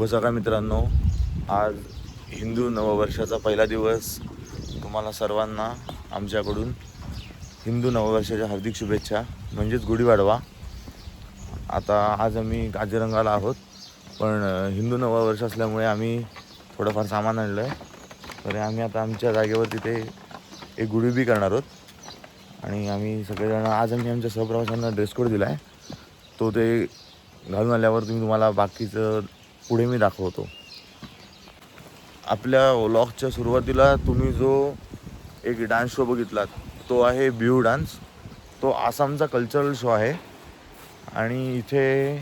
सकाळ मित्रांनो, आज हिंदू नववर्षाचा पहिला दिवस. तुम्हाला सर्वांना आमच्याकडून हिंदू नववर्षाच्या हार्दिक शुभेच्छा, म्हणजेच गुढीपाडवा. आता आज आम्ही काझीरंगाला आहोत, पण हिंदू नववर्ष असल्यामुळे आम्ही थोडंफार सामान आणलं आहे. तर आम्ही आता आमच्या जागेवर तिथे एक गुढी बी करणार आहोत. आणि आम्ही सगळेजण आज आम्ही आमच्या सहप्रवाशांना ड्रेस कोड दिला आहे. तो ते घालून आल्यावर तुम्हाला बाकीचं पुढे मी दाखवतो. आपल्या व्लॉगच्या सुरुवातीला तुम्ही जो एक डान्स शो बघितलात तो आहे बिहू डान्स. तो आसामचा कल्चरल शो आहे आणि इथे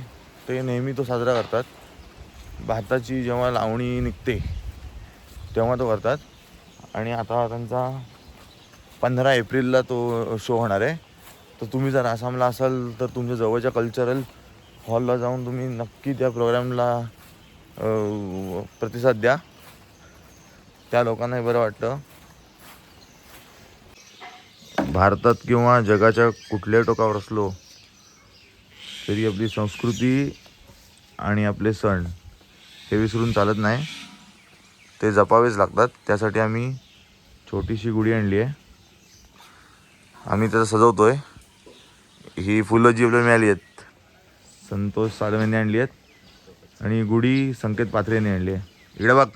ते नेहमी तो साजरा करतात. भाताची जेव्हा लावणी निघते तेव्हा तो करतात. आणि आता त्यांचा 15 एप्रिलला तो शो होणार आहे. तर तुम्ही जर आसामला असाल तर तुमच्या जवळच्या कल्चरल हॉलला जाऊन तुम्ही नक्की त्या प्रोग्रामला प्रतिसाद द्या. त्या लोकांनाही बरं वाटतं. भारतात किंवा जगाच्या कुठल्याही टोकावर असलो तरी आपली संस्कृती आणि आपले सण हे विसरून चालत नाही, ते जपावेच लागतात. त्यासाठी आम्ही छोटीशी गुढी आणली आहे. आम्ही त्याचं सजवतोय. ही फुलं जी आपल्याला मिळाली आहेत संतोष साळवेने आणली आहेत आणि गुढी संकेत पात्रेने आणली आहे. इकडे बघ.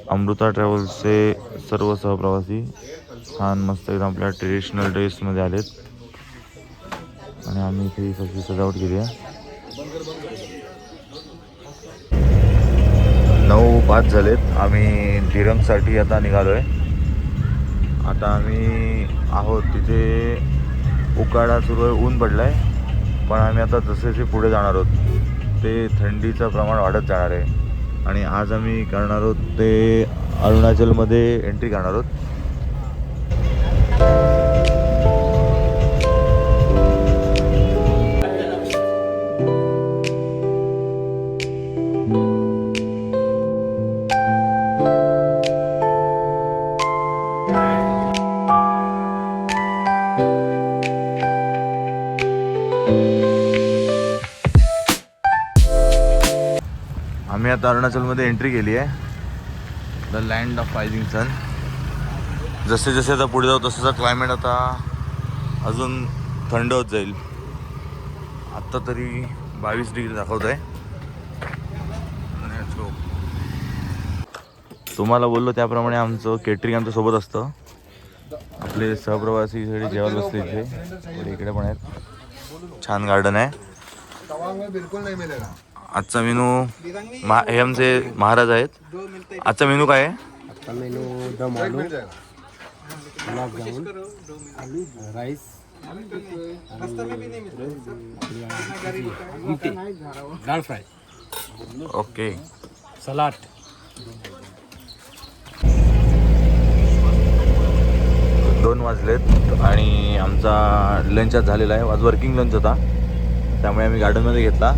अमृता ट्रॅव्हल्सचे सर्व सहप्रवासी छान मस्त एकदम आपल्या ट्रेडिशनल ड्रेसमध्ये आलेत आणि आम्ही इथे सगळी सजावट केली आहे. 9:05 झालेत. आम्ही धिरमसाठी आता निघालो आहे. आता आम्ही आहोत तिथे. उकाडा सुरू आहे, ऊन पडलं आहे, पण आम्ही आता जसे जसे पुढे जाणार आहोत ते थंडीचं प्रमाण वाढत जाणार आहे. आणि आज आम्ही करणार आहोत ते अरुणाचलमध्ये एंट्री करणार आहोत. आम्ही आता अरुणाचलमध्ये एंट्री केली आहे. The land of rising sun. जसे जसे आता पुढे जाऊ तसं क्लायमेट आता अजून थंड होत जाईल. आत्ता तरी 22 डिग्री दाखवत आहे. तुम्हाला बोललो त्याप्रमाणे आमचं केटरिंग आमच्या सोबत असतं. आपले सहप्रवासी सगळे जेवायला बसले इथे. इकडे पण आहेत. छान गार्डन आहे. आजचा मेनू हे आमचे महाराज आहेत. आजचा मेनू काय आहे? आजचा मेनू दम आलू, गुलाबजामुन, राईस, डाळ फ्राय, ओके, सलाड. दोन वाजलेत आणि आमचा लंच आज झालेला आहे. आज वर्किंग लंच होता त्यामुळे आम्ही गार्डनमध्ये घेतला.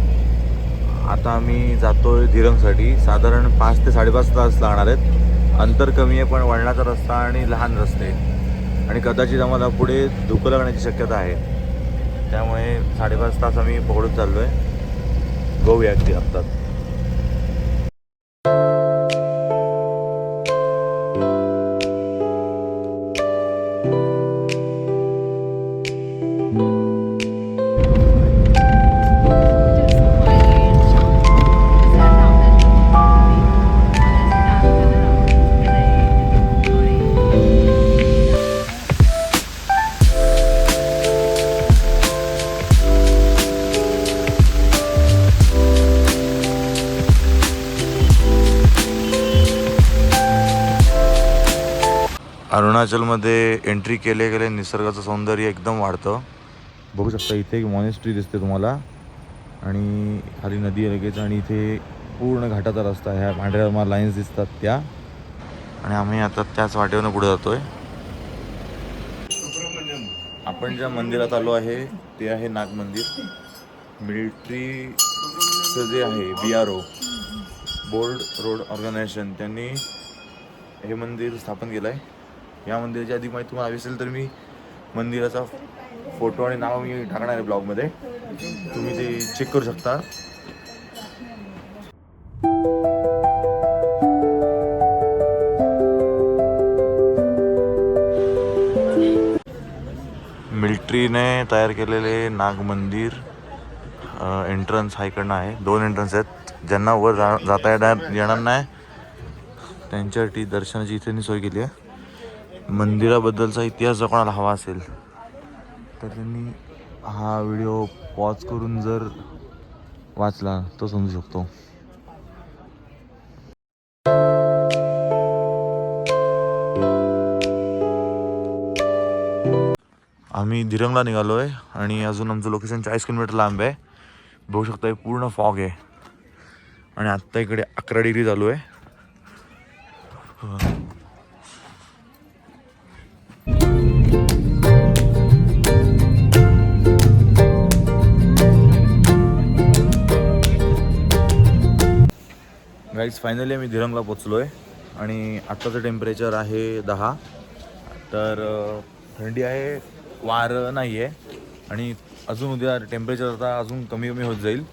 आता आम्ही जातोय धिरमसाठी. साधारण 5 ते 5.5 तास लागणार आहेत. अंतर कमी आहे पण वळणाचा रस्ता आणि लहान रस्ते आणि कदाचित आम्हाला पुढे धुकं लागण्याची शक्यता आहे. त्यामुळे 5.5 तास आम्ही पकडून चाललो आहे. बघूया अगदी लागतात. अरुणाचलमध्ये एंट्री केले गेले निसर्गाचं सौंदर्य एकदम वाढतं. बघू शकता इथे एक मॉनेस्ट्री दिसते तुम्हाला आणि खाली नदी लगेच आणि इथे पूर्ण घाटाचा रस्ता. ह्या पांढऱ्या मला लाईन्स दिसतात त्या. आणि आम्ही आता त्याच वाटेवरून पुढे जातोय. आपण ज्या मंदिरात आलो आहे ते आहे नाग मंदिर. मिलिटरीचं जे आहे BRO बोर्ड रोड ऑर्गनायझेशन त्यांनी हे मंदिर स्थापन केलं आहे. या मंदिराची अधिक माहिती तुम्हाला हवी असेल तर मी मंदिराचा फोटो आणि नाव मी टाकणार आहे ब्लॉगमध्ये, तुम्ही ते चेक करू शकता. मिलिटरीने तयार केलेले नाग मंदिर एंट्रन्स हा इकडनं आहे. 2 एंट्रन्स आहेत. ज्यांना वर जाता येणार नाही त्यांच्यासाठी दर्शनाची इथे सोय केली आहे. मंदिराबद्दलचा इतिहास जर कोणाला हवा असेल तर त्यांनी हा व्हिडिओ पॉज करून जर वाचला तो समजू शकतो. आम्ही दिरंगला निघालो आहे आणि अजून आमचं लोकेशन 40 किलोमीटर लांब आहे. बघू शकता हे पूर्ण फॉग आहे आणि आत्ता इकडे 11 डिग्री चालू आहे. गाईज फायनली आम्ही दिरंगला पोचलो आहे आणि आत्ताचं टेम्परेचर आहे 10. तर थंडी आहे, वारं नाही आहे आणि अजून उद्या टेम्परेचर आता अजून कमी होत जाईल.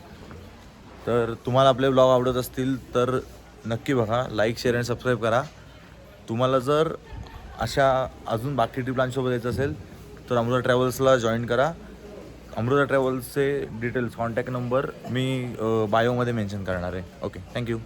तर तुम्हाला आपले ब्लॉग आवडत असतील तर नक्की बघा, लाईक शेअर आणि सबस्क्राईब करा. तुम्हाला जर अशा अजून बाकी ट्रिप प्लॅनसोबत यायचं असेल तर अमृता ट्रॅव्हल्सला जॉईन करा. अमृता ट्रॅव्हल्सचे डिटेल्स कॉन्टॅक्ट नंबर मी बायोमध्ये मेन्शन करणार आहे. Okay, thank you.